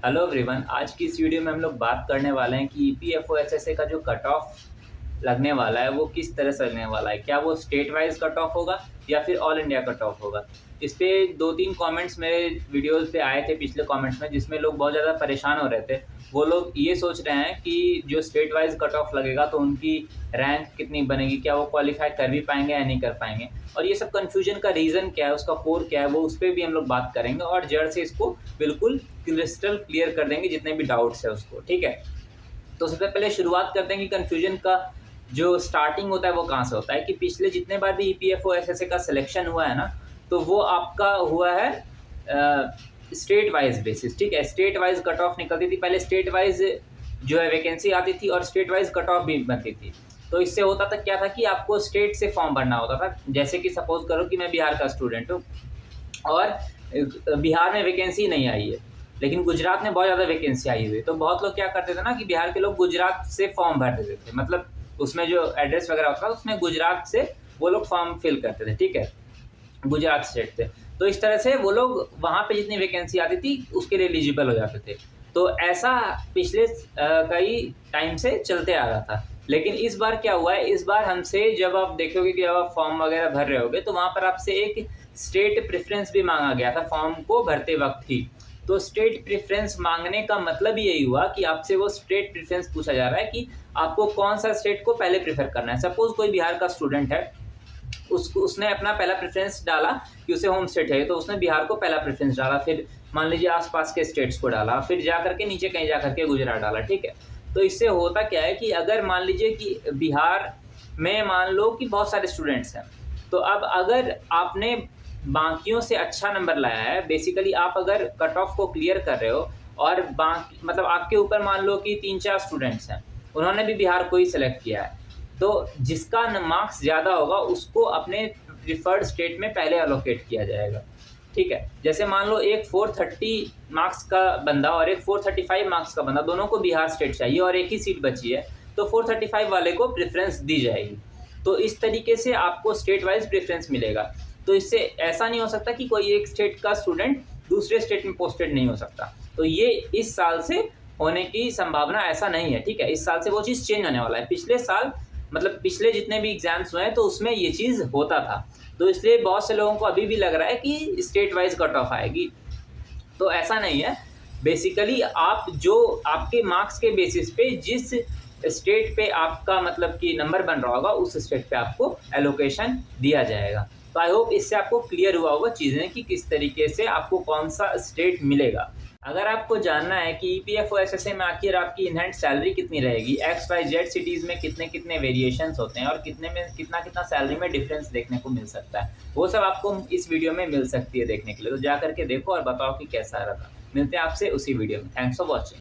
Hello everyone, आज की इस वीडियो में हम लोग बात करने वाले हैं कि ईपीएफओ एसएसए का जो कट ऑफ लगने वाला है वो किस तरह से लगने वाला है। क्या वो स्टेट वाइज कट ऑफ होगा या फिर ऑल इंडिया कट ऑफ होगा। इस पे 2-3 कमेंट्स मेरे वीडियोस पे आए थे पिछले कमेंट्स में, जिसमें लोग बहुत ज़्यादा परेशान हो रहे थे। वो लोग ये सोच रहे हैं कि जो स्टेट वाइज कट ऑफ लगेगा तो उनकी रैंक कितनी बनेगी, क्या वो क्वालिफाई कर भी पाएंगे या नहीं कर पाएंगे, और ये सब कन्फ्यूजन का रीज़न क्या है, उसका कोर क्या है, वो उस पर भी हम लोग बात करेंगे और जड़ से इसको बिल्कुल क्रिस्टल क्लियर कर देंगे जितने भी डाउट्स है उसको। ठीक है, तो सबसे पहले शुरुआत करते हैं कि कन्फ्यूजन का जो स्टार्टिंग होता है वो कहाँ से होता है। कि पिछले जितने बार भी ईपीएफओ एसएसए का सिलेक्शन हुआ है ना, तो वो आपका हुआ है स्टेट वाइज बेसिस। ठीक है, स्टेट वाइज कट ऑफ निकलती थी पहले, स्टेट वाइज जो है वैकेंसी आती थी और स्टेट वाइज कट ऑफ भी बनती थी। तो इससे होता था क्या था कि आपको स्टेट से फॉर्म भरना होता था। जैसे कि सपोज करो कि मैं बिहार का स्टूडेंट हूँ और बिहार में वैकेंसी नहीं आई है, लेकिन गुजरात में बहुत ज़्यादा वैकेंसी आई हुई है। तो बहुत लोग क्या करते थे ना कि बिहार के लोग गुजरात से फॉर्म भर देते थे, मतलब उसमें जो एड्रेस वगैरह होता था उसमें गुजरात से वो लोग फॉर्म फिल करते थे। ठीक है, गुजरात स्टेट से। तो इस तरह से वो लोग वहाँ पे जितनी वैकेंसी आती थी उसके लिए एलिजिबल हो जाते थे। तो ऐसा पिछले कई टाइम से चलते आ रहा था। लेकिन इस बार क्या हुआ है, इस बार हमसे जब आप देखोगे कि जब आप फॉर्म वगैरह भर रहे होगे तो वहाँ पर आपसे एक स्टेट प्रेफरेंस भी मांगा गया था फॉर्म को भरते वक्त ही। तो स्टेट प्रेफरेंस मांगने का मतलब यही हुआ कि आपसे वो स्टेट प्रेफरेंस पूछा जा रहा है कि आपको कौन सा स्टेट को पहले प्रेफर करना है। सपोज कोई बिहार का स्टूडेंट है, उसने अपना पहला प्रेफरेंस डाला कि उसे होम स्टेट है, तो उसने बिहार को पहला प्रेफरेंस डाला, फिर मान लीजिए आसपास के स्टेट्स को डाला, फिर जा करके नीचे कहीं जा करके गुजरात डाला। ठीक है, तो इससे होता क्या है कि अगर मान लीजिए कि बिहार में मान लो कि बहुत सारे स्टूडेंट्स हैं, तो अब अगर आपने बाकियों से अच्छा नंबर लाया है, बेसिकली आप अगर कट ऑफ को क्लियर कर रहे हो और बाकी मतलब आपके ऊपर मान लो कि 3-4 स्टूडेंट्स हैं, उन्होंने भी बिहार को ही सेलेक्ट किया है, तो जिसका मार्क्स ज़्यादा होगा उसको अपने प्रिफर्ड स्टेट में पहले अलोकेट किया जाएगा। ठीक है, जैसे मान लो एक 430 मार्क्स का बंदा और एक 435 मार्क्स का बंदा, दोनों को बिहार स्टेट चाहिए और एक ही सीट बची है, तो 435 वाले को प्रेफरेंस दी जाएगी। तो इस तरीके से आपको स्टेट वाइज प्रेफरेंस मिलेगा। तो इससे ऐसा नहीं हो सकता कि कोई एक स्टेट का स्टूडेंट दूसरे स्टेट में पोस्टेड नहीं हो सकता। तो ये इस साल से होने की संभावना ऐसा नहीं है। ठीक है, इस साल से वो चीज़ चेंज होने वाला है। पिछले साल मतलब पिछले जितने भी एग्जाम्स हुए हैं तो उसमें ये चीज़ होता था, तो इसलिए बहुत से लोगों को अभी भी लग रहा है कि स्टेट वाइज कट ऑफ आएगी। तो ऐसा नहीं है। बेसिकली आप जो आपके मार्क्स के बेसिस पे जिस स्टेट पे आपका मतलब कि नंबर बन रहा होगा उस स्टेट पे आपको एलोकेशन दिया जाएगा। तो आई होप इससे आपको क्लियर हुआ होगा चीज़ें कि किस तरीके से आपको कौन सा स्टेट मिलेगा। अगर आपको जानना है कि ईपीएफओ एसएसए में आखिर आपकी इनहैंड सैलरी कितनी रहेगी, XYZ सिटीज़ में कितने कितने वेरिएशंस होते हैं और कितने में कितना कितना सैलरी में डिफरेंस देखने को मिल सकता है, वो सब आपको इस वीडियो में मिल सकती है देखने के लिए। तो जा करके देखो और बताओ कि कैसा रहा। मिलते हैं आपसे उसी वीडियो में। Thanks for watching.